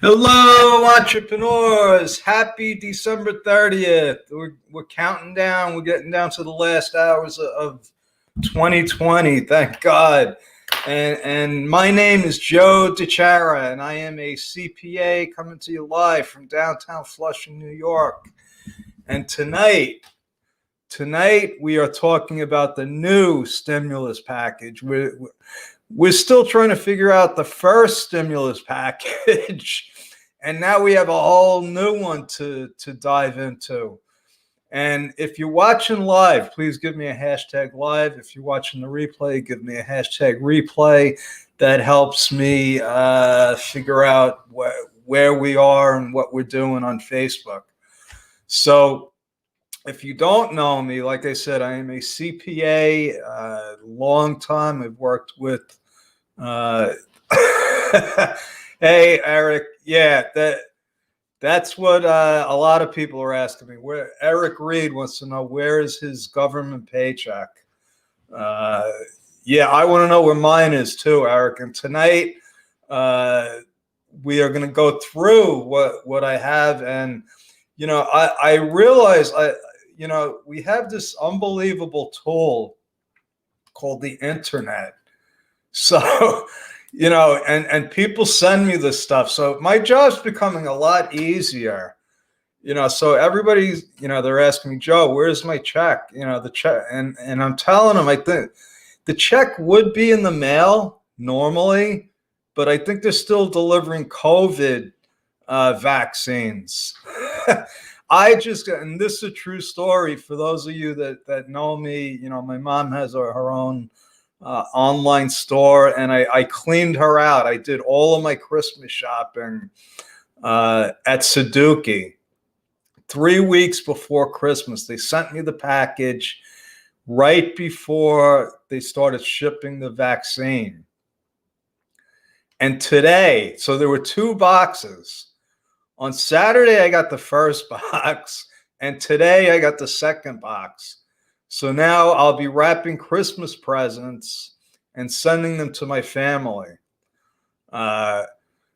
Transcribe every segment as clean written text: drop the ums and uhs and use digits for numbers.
Hello, entrepreneurs. Happy December 30th. We're counting down. We're getting down to the last hours of 2020. Thank God. And my name is Joe DeChara, and I am a CPA coming to you live from downtown Flushing, New York. And tonight we are talking about the new stimulus package. We're still trying to figure out the first stimulus package. And now we have a whole new one to dive into. And if you're watching live, please give me a hashtag live. If you're watching the replay, give me a hashtag replay. That helps me figure out where we are and what we're doing on Facebook. So if you don't know me, like I said, I am a CPA, long time. I've worked with hey, Eric. Yeah, that's what a lot of people are asking me. Where Eric Reed wants to know, where is his government paycheck? Yeah, I want to know where mine is too, Eric. And tonight we are going to go through what I have. And, I realize we have this unbelievable tool called the internet. So, and people send me this stuff. So my job's becoming a lot easier, so everybody's, they're asking me, Joe, where's my check? The check. And I'm telling them, I think the check would be in the mail normally, but I think they're still delivering COVID vaccines. And this is a true story for those of you that know me. My mom has her own online store, and I cleaned her out. I did all of my Christmas shopping at Suzuki 3 weeks before Christmas. They sent me the package right before they started shipping the vaccine. And today, so there were 2 boxes. On Saturday, I got the first box, and today I got the second box. So now I'll be wrapping Christmas presents and sending them to my family.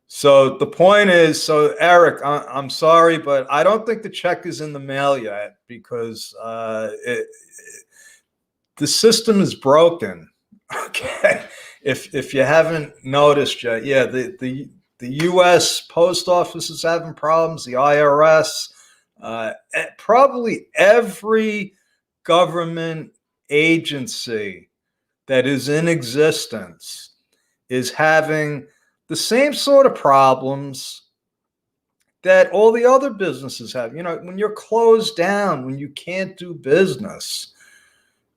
So the point is, Eric, I'm sorry, but I don't think the check is in the mail yet because the system is broken. Okay, if you haven't noticed yet, yeah, the U.S. post office is having problems. The IRS, probably every government agency that is in existence is having the same sort of problems that all the other businesses have. When you're closed down, when you can't do business,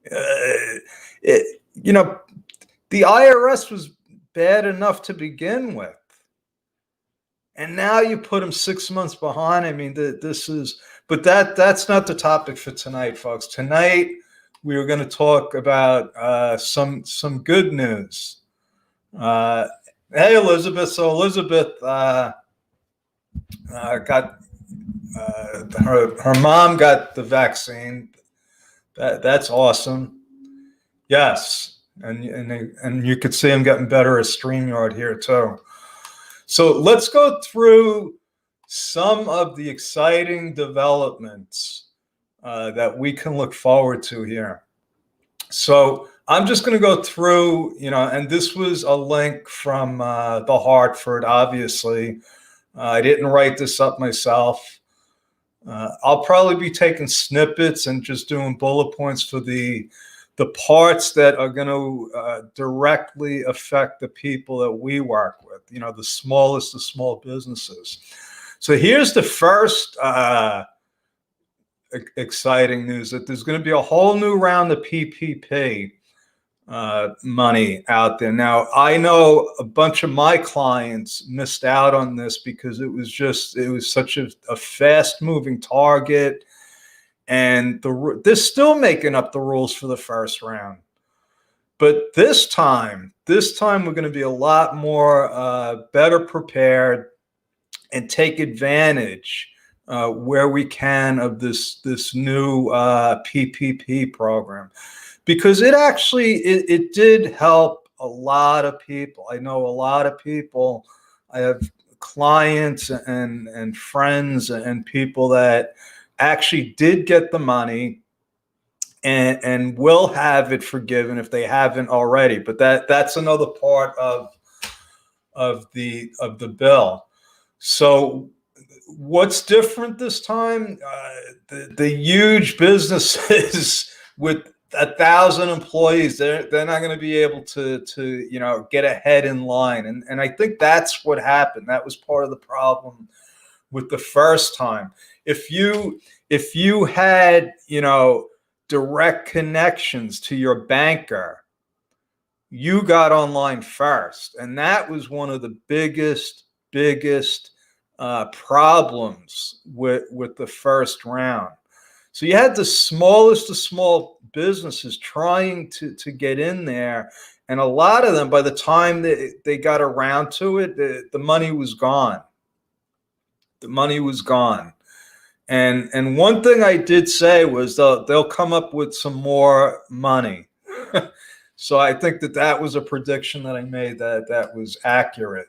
the IRS was bad enough to begin with. And now you put them 6 months behind. I mean, but that's not the topic for tonight, folks. Tonight, we are going to talk about some good news. Hey, Elizabeth. So Elizabeth got her mom got the vaccine. That's awesome. Yes, and you could see I'm getting better at StreamYard here too. So let's go through some of the exciting developments that we can look forward to here. So I'm just going to go through, and this was a link from the Hartford, obviously. I didn't write this up myself. I'll probably be taking snippets and just doing bullet points for the parts that are going to directly affect the people that we work with, the smallest of small businesses. So here's the first exciting news, that there's going to be a whole new round of PPP money out there. Now, I know a bunch of my clients missed out on this because it was such a fast moving target. And they're still making up the rules for the first round. But this time we're going to be a lot more better prepared and take advantage where we can of this new PPP program, because it did help a lot of people. I know a lot of people. I have clients and friends and people that actually did get the money and will have it forgiven if they haven't already. But that's another part of the bill. So what's different this time? The huge businesses with 1,000 employees, they're not going to be able to get ahead in line, and I think that's what happened. That was part of the problem with the first time. If you had direct connections to your banker, you got online first, and that was one of the biggest problems with the first round. So you had the smallest of small businesses trying to get in there, and a lot of them, by the time they got around to it, the money was gone. The money was gone. And one thing I did say was they'll come up with some more money. So I think that was a prediction that I made that was accurate.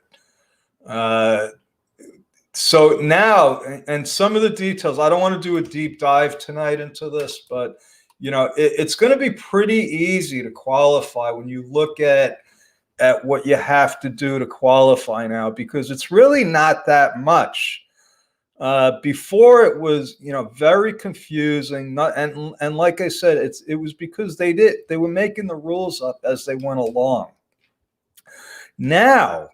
So now, and some of the details, I don't want to do a deep dive tonight into this, but it's going to be pretty easy to qualify when you look at what you have to do to qualify now, because it's really not that much. Before it was, very confusing. And like I said, it was because they were making the rules up as they went along. Now,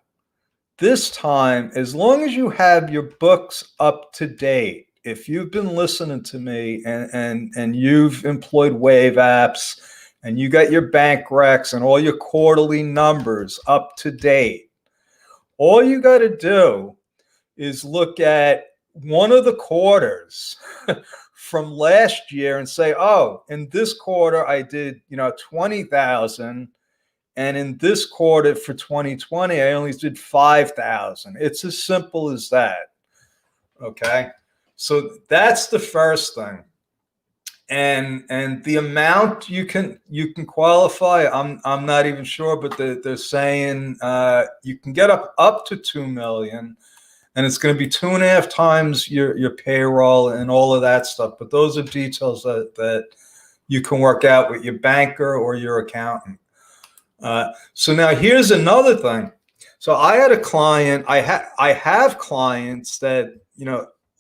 this time, as long as you have your books up to date, if you've been listening to me and you've employed Wave apps and you got your bank recs and all your quarterly numbers up to date, all you got to do is look at one of the quarters from last year and say, oh, in this quarter I did 20,000, and in this quarter for 2020 I only did 5,000. It's as simple as that. Okay, so that's the first thing. And the amount you can qualify, I'm not even sure, but they're saying you can get up to 2 million. And it's going to be 2.5 times your payroll and all of that stuff. But those are details that you can work out with your banker or your accountant. So now here's another thing. So I had a client. I have clients that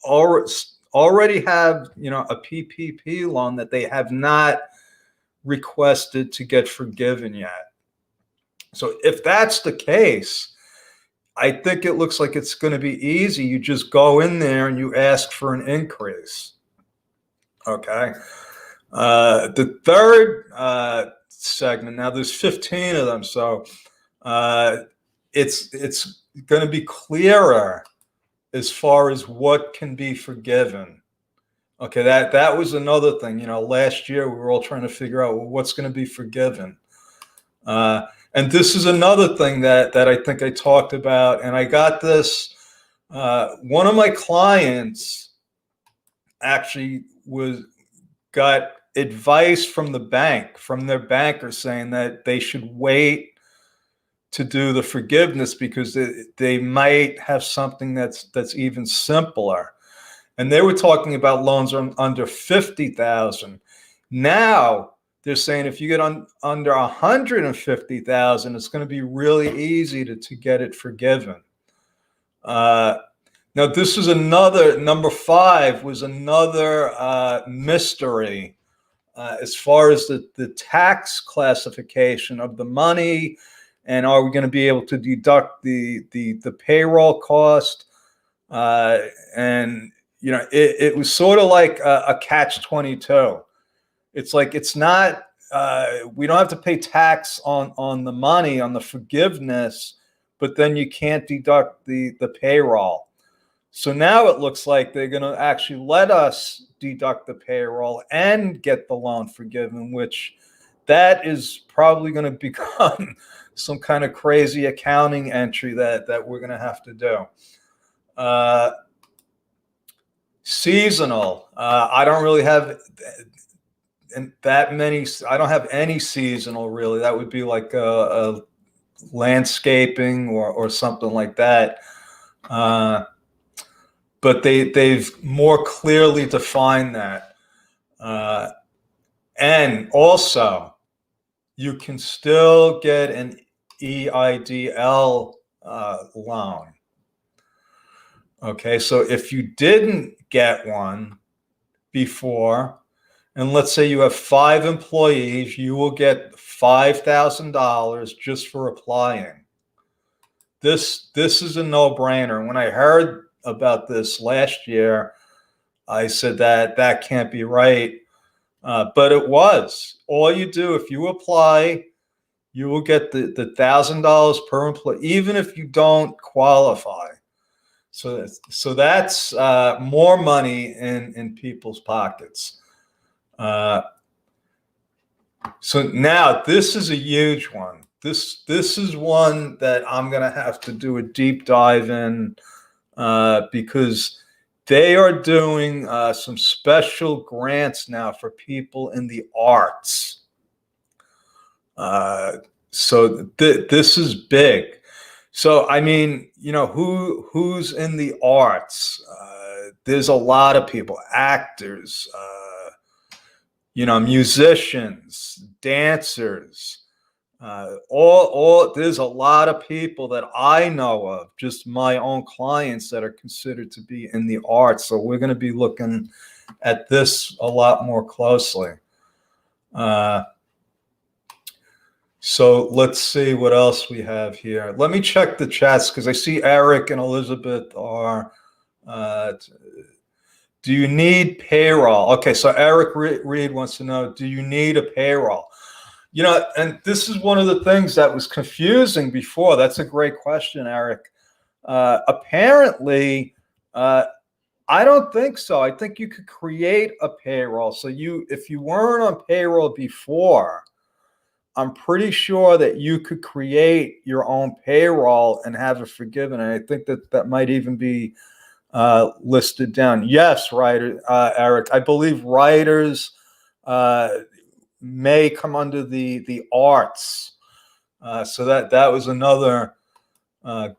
already have a PPP loan that they have not requested to get forgiven yet. So if that's the case, I think it looks like it's going to be easy. You just go in there and you ask for an increase. Okay. The third segment, now there's 15 of them, so it's going to be clearer as far as what can be forgiven. Okay, that was another thing. Last year we were all trying to figure out what's going to be forgiven. And this is another thing that I think I talked about, and I got this. One of my clients actually got advice from the bank, from their banker, saying that they should wait to do the forgiveness because they might have something that's even simpler. And they were talking about loans under 50,000. Now they're saying if you get under 150,000, it's going to be really easy to get it forgiven. Now, this is another, number 5 was another mystery as far as the tax classification of the money, and are we going to be able to deduct the payroll cost? And it was sort of like a catch-22. It's like it's not. We don't have to pay tax on the money, on the forgiveness, but then you can't deduct the payroll. So now it looks like they're going to actually let us deduct the payroll and get the loan forgiven, which that is probably going to become some kind of crazy accounting entry that we're going to have to do. Seasonal. I don't really have that many. I don't have any seasonal really. That would be like a landscaping or something like that. But they've more clearly defined that. And also, you can still get an EIDL loan. Okay, so if you didn't get one before, and let's say you have 5 employees, you will get $5,000 just for applying. This is a no-brainer. When I heard about this last year, I said that can't be right. But it was. All you do, if you apply, you will get the $1,000 per employee, even if you don't qualify. So that's more money in people's pockets. So now this is a huge one. This is one that I'm going to have to do a deep dive in because they are doing some special grants now for people in the arts. So this is big. So I mean, you know, who's in the arts? There's a lot of people, actors, you know, musicians, dancers, all there's a lot of people that I know of, just my own clients that are considered to be in the arts. So we're going to be looking at this a lot more closely. So let's see what else we have here. Let me check the chats because I see Eric and Elizabeth are, do you need payroll? Okay, so Eric Reed wants to know, do you need a payroll? You know, and this is one of the things that was confusing before. That's a great question, Eric. Apparently, I don't think so. I think you could create a payroll. So if you weren't on payroll before, I'm pretty sure that you could create your own payroll and have it forgiven. And I think that might even be listed down. Yes, writer, Eric. I believe writers may come under the arts. So that was another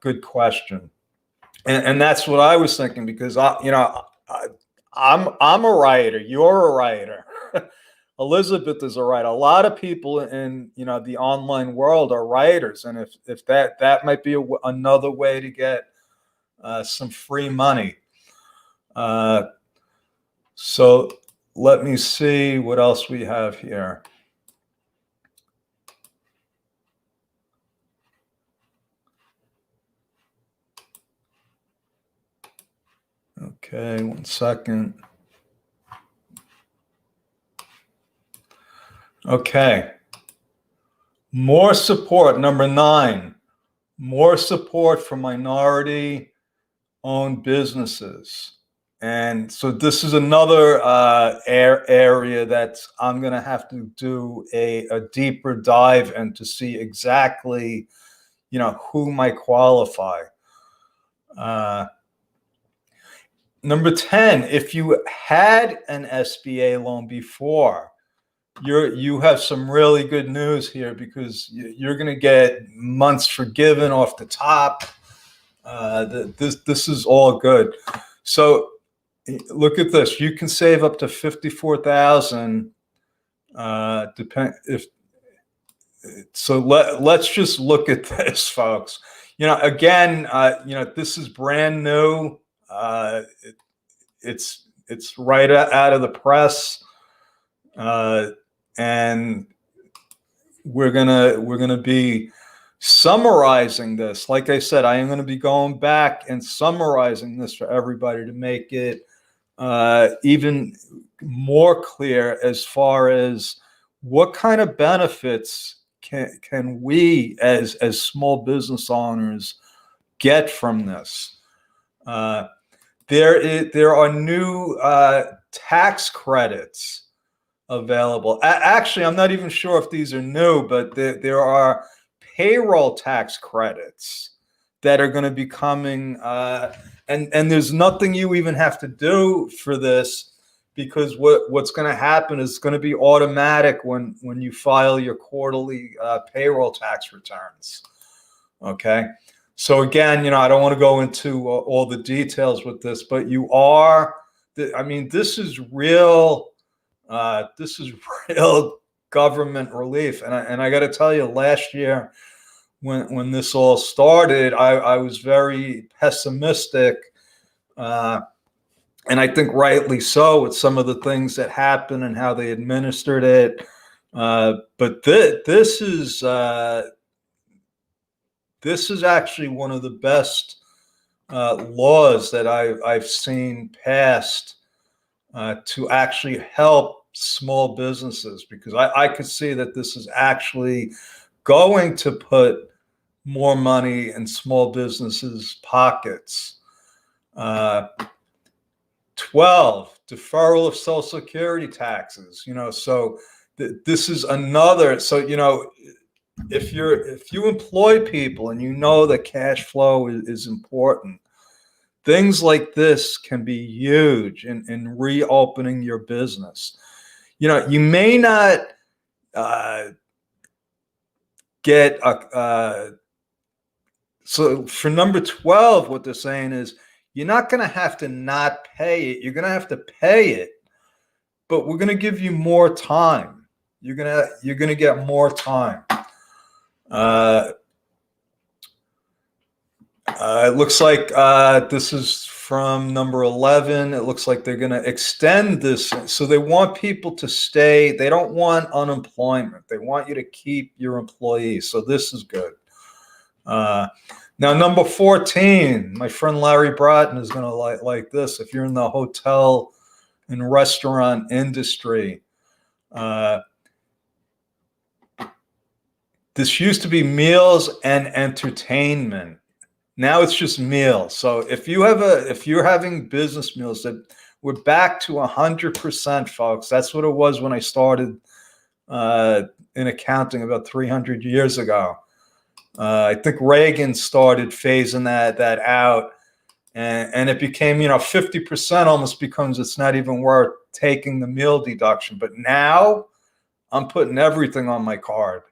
good question. And that's what I was thinking, because I'm a writer. You're a writer. Elizabeth is a writer. A lot of people in the online world are writers, and if that might be another way to get some free money. So let me see what else we have here. Okay, 1 second. Okay. More support, number 9. More support for minority-owned businesses. And so this is another area that I'm going to have to do a deeper dive in to see exactly, who might qualify. Number 10, if you had an SBA loan before, you have some really good news here, because you're going to get months forgiven off the top. This is all good. So look at this. You can save up to $54,000. Let's just look at this, folks. Again, this is brand new. It's right out of the press. And we're gonna be summarizing this. Like I said, I am going to be going back and summarizing this for everybody to make it even more clear as far as what kind of benefits can we as small business owners get from this. There are new tax credits available. Actually, I'm not even sure if these are new, but there are payroll tax credits that are going to be coming. And there's nothing you even have to do for this, because what's going to happen is going to be automatic when you file your quarterly payroll tax returns. Okay. So again, I don't want to go into all the details with this, but you are, I mean, this is real. This is real government relief, and I got to tell you, last year when this all started, I was very pessimistic, and I think rightly so, with some of the things that happened and how they administered it. But this is actually one of the best laws that I've seen passed to actually help small businesses, because I could see that this is actually going to put more money in small businesses' pockets. 12, deferral of Social Security taxes. So this is another. So if you employ people and that cash flow is important, things like this can be huge in reopening your business. You may not get a. So for number 12, what they're saying is, you're not going to have to not pay it. You're going to have to pay it, but we're going to give you more time. You're going to get more time. It looks like this is from number 11. It looks like they're going to extend this. So they want people to stay. They don't want unemployment. They want you to keep your employees. So this is good. Now, number 14, my friend Larry Bratton is going to like this. If you're in the hotel and restaurant industry, this used to be meals and entertainment. Now it's just meals. So if you're having business meals, that we're back to 100%, folks. That's what it was when I started in accounting about 300 years ago. I think Reagan started phasing that out, and it became, 50% almost becomes, it's not even worth taking the meal deduction. But now I'm putting everything on my card.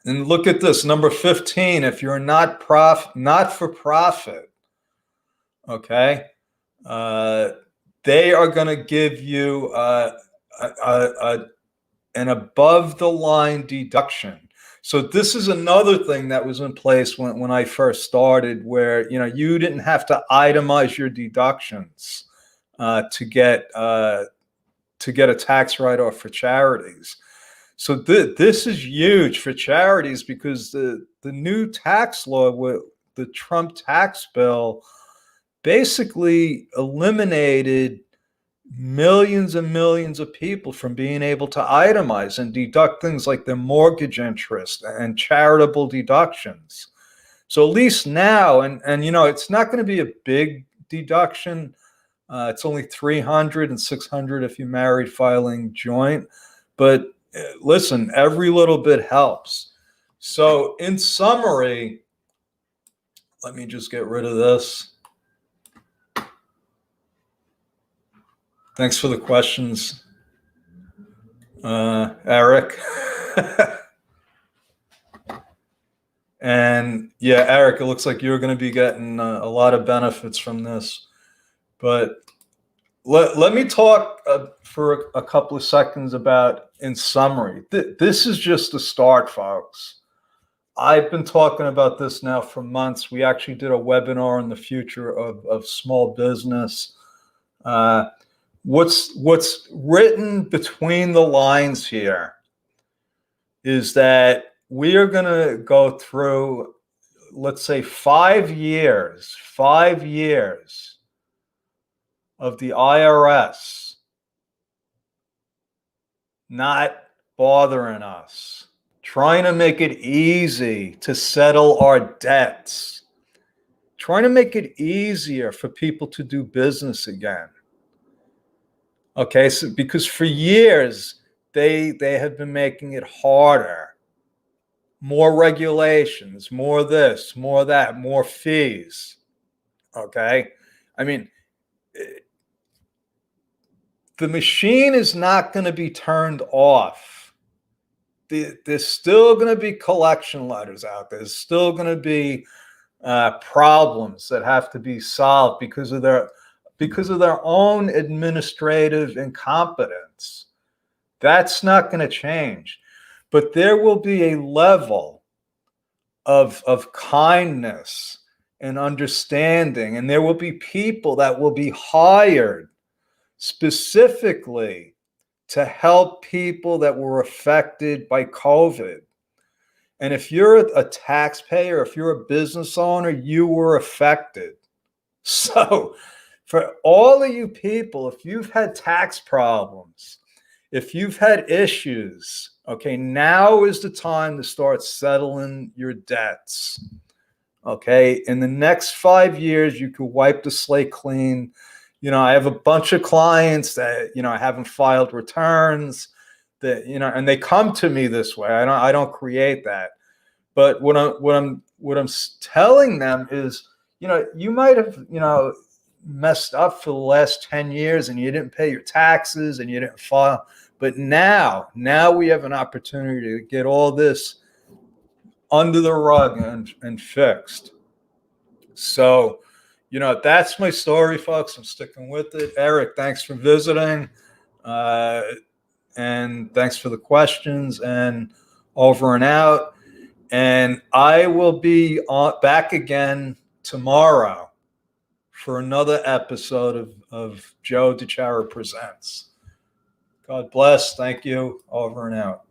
And look at this, number 15. If you're not for profit, okay, they are going to give you an above the line deduction. So this is another thing that was in place when I first started, where you didn't have to itemize your deductions to get a tax write-off for charities. So this is huge for charities, because the new tax law with the Trump tax bill basically eliminated millions and millions of people from being able to itemize and deduct things like their mortgage interest and charitable deductions. So at least now, and it's not going to be a big deduction. It's only $300 and $600 if you're married filing joint. But listen, every little bit helps. So in summary, let me just get rid of this. Thanks for the questions, Eric. And yeah, Eric, it looks like you're going to be getting a lot of benefits from this. But let me talk for a couple of seconds about, in summary, this is just the start, folks. I've been talking about this now for months. We actually did a webinar on the future of small business. What's written between the lines here is that we are going to go through, let's say, 5 years of the IRS not bothering us, trying to make it easy to settle our debts, trying to make it easier for people to do business again. Okay, so because for years they have been making it harder. More regulations, more this, more that, more fees. Okay, I mean, the machine is not going to be turned off there's still going to be collection letters out there. There's still going to be problems that have to be solved because of their own administrative incompetence. That's not going to change. But there will be a level of kindness and understanding, and there will be people that will be hired specifically to help people that were affected by COVID. And if you're a taxpayer, if you're a business owner, you were affected. So for all of you people, if you've had tax problems, if you've had issues, okay, now is the time to start settling your debts. Okay, in the next 5 years, you could wipe the slate clean. I have a bunch of clients that, haven't filed returns, that, and they come to me this way. I don't create that. But what I'm telling them is, you might have, messed up for the last 10 years and you didn't pay your taxes and you didn't file. But now we have an opportunity to get all this under the rug and fixed. So, that's my story, folks. I'm sticking with it. Eric, thanks for visiting. And thanks for the questions, and over and out. And I will be back again tomorrow for another episode of Joe DiChiara Presents. God bless. Thank you. Over and out.